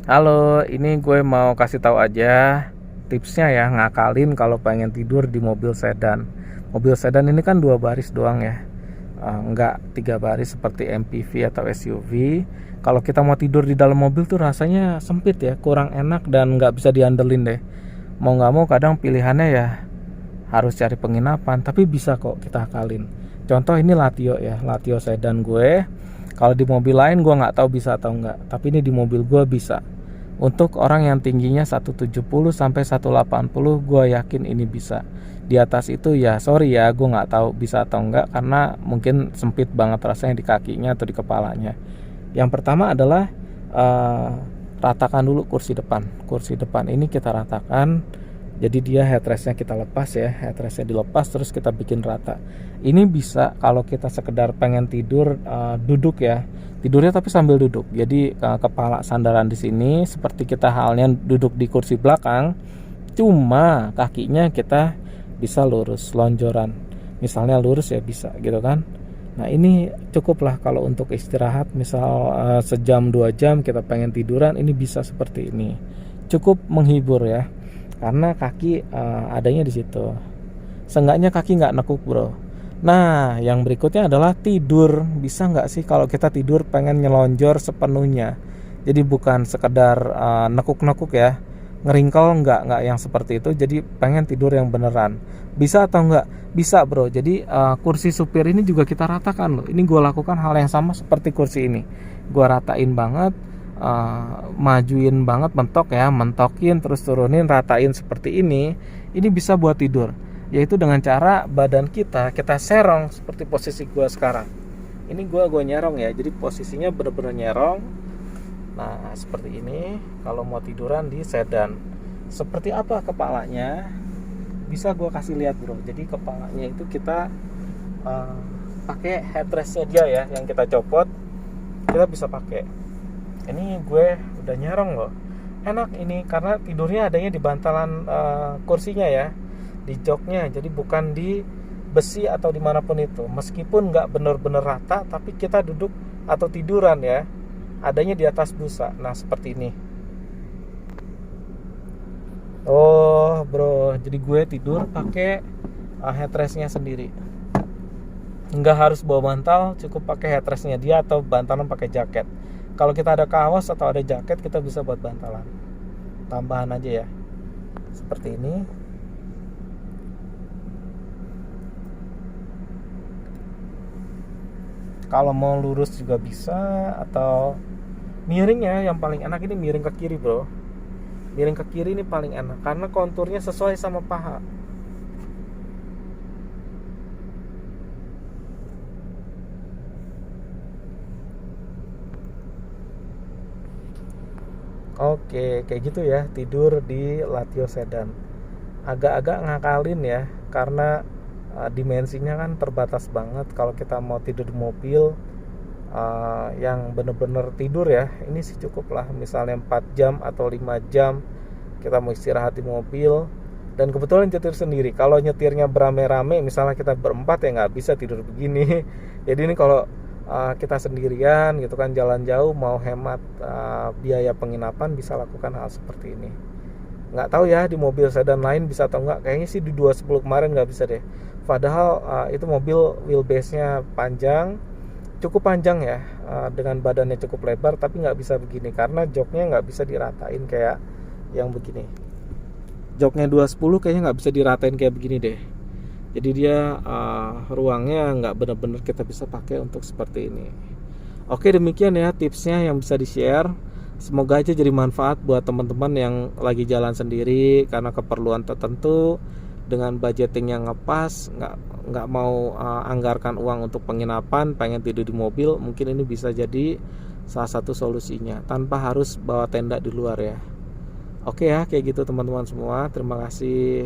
Halo, ini gue mau kasih tahu aja tipsnya ya, ngakalin kalau pengen tidur di mobil sedan. Mobil sedan ini kan dua baris doang ya, nggak tiga baris seperti MPV atau SUV. Kalau kita mau tidur di dalam mobil tuh rasanya sempit ya, kurang enak dan nggak bisa diandelin deh. Mau nggak mau kadang pilihannya ya harus cari penginapan, tapi bisa kok kita akalin. Contoh ini Latio ya, Latio sedan gue. Kalau di mobil lain gue nggak tahu bisa atau nggak, tapi ini di mobil gue bisa. Untuk orang yang tingginya 170 sampai 180, gue yakin ini bisa. Di atas itu ya sorry ya, gue nggak tahu bisa atau enggak karena mungkin sempit banget rasanya di kakinya atau di kepalanya. Yang pertama adalah eh, ratakan dulu kursi depan. Kursi depan ini kita ratakan. Jadi dia headrestnya kita lepas ya, headrestnya dilepas terus kita bikin rata. Ini bisa kalau kita sekedar pengen tidur duduk ya, tidurnya tapi sambil duduk. Jadi kepala sandaran di sini seperti kita halnya duduk di kursi belakang, cuma kakinya kita bisa lurus, lonjoran. Misalnya lurus ya bisa gitu kan. Nah ini cukuplah kalau untuk istirahat, misal sejam 2 jam kita pengen tiduran, ini bisa seperti ini. Cukup menghibur ya karena kaki adanya di situ. Seenggaknya kaki nggak nekuk bro. Nah yang berikutnya adalah tidur. Bisa nggak sih kalau kita tidur pengen nyelonjor sepenuhnya? Jadi bukan sekedar nekuk-nekuk ya, ngeringkel nggak yang seperti itu. Jadi pengen tidur yang beneran. Bisa atau nggak? Bisa bro. Jadi kursi supir ini juga kita ratakan loh. Ini gue lakukan hal yang sama seperti kursi ini. Gue ratain banget. Majuin banget, mentokin terus turunin, ratain seperti ini bisa buat tidur, yaitu dengan cara badan kita serong seperti posisi gua sekarang. Ini gua nyerong ya, jadi posisinya bener-bener nyerong. Nah seperti ini kalau mau tiduran di sedan. Seperti apa kepalanya bisa gua kasih lihat bro. Jadi kepalanya itu kita pakai headrestnya dia ya, yang kita copot kita bisa pakai. Ini gue udah nyerong loh, enak ini karena tidurnya adanya di bantalan kursinya ya, di joknya. Jadi bukan di besi atau dimanapun itu. Meskipun nggak bener-bener rata, tapi kita duduk atau tiduran ya, adanya di atas busa. Nah seperti ini. Oh bro, jadi gue tidur pakai headrestnya sendiri. Nggak harus bawa bantal, cukup pakai headrestnya dia atau bantalan pakai jaket. Kalau kita ada kaos atau ada jaket, kita bisa buat bantalan tambahan aja ya, seperti ini. Kalau mau lurus juga bisa, atau miringnya yang paling enak ini miring ke kiri bro. Miring ke kiri ini paling enak karena konturnya sesuai sama paha. Oke, kayak gitu ya tidur di Latio sedan. Agak-agak ngakalin ya, karena dimensinya kan terbatas banget. Kalau kita mau tidur di mobil yang bener-bener tidur ya, ini sih cukup lah. Misalnya 4 jam atau 5 jam kita mau istirahat di mobil. Dan kebetulan nyetir sendiri. Kalau nyetirnya beramai-ramai, misalnya kita berempat ya nggak bisa tidur begini. Jadi ini kalau kita sendirian gitu kan, jalan jauh mau hemat biaya penginapan, bisa lakukan hal seperti ini. Nggak tahu ya di mobil sedan lain bisa atau nggak. Kayaknya sih di 210 kemarin nggak bisa deh. Padahal itu mobil wheelbase-nya panjang, cukup panjang ya, dengan badannya cukup lebar, tapi nggak bisa begini karena joknya nggak bisa diratain kayak yang begini. Joknya 210 kayaknya nggak bisa diratain kayak begini deh. Jadi dia ruangnya nggak benar-benar kita bisa pakai untuk seperti ini. Oke, demikian ya tipsnya yang bisa di-share. Semoga aja jadi manfaat buat teman-teman yang lagi jalan sendiri karena keperluan tertentu, dengan budgeting yang ngepas, nggak mau anggarkan uang untuk penginapan, pengen tidur di mobil. Mungkin ini bisa jadi salah satu solusinya tanpa harus bawa tenda di luar ya. Oke ya, kayak gitu teman-teman semua. Terima kasih.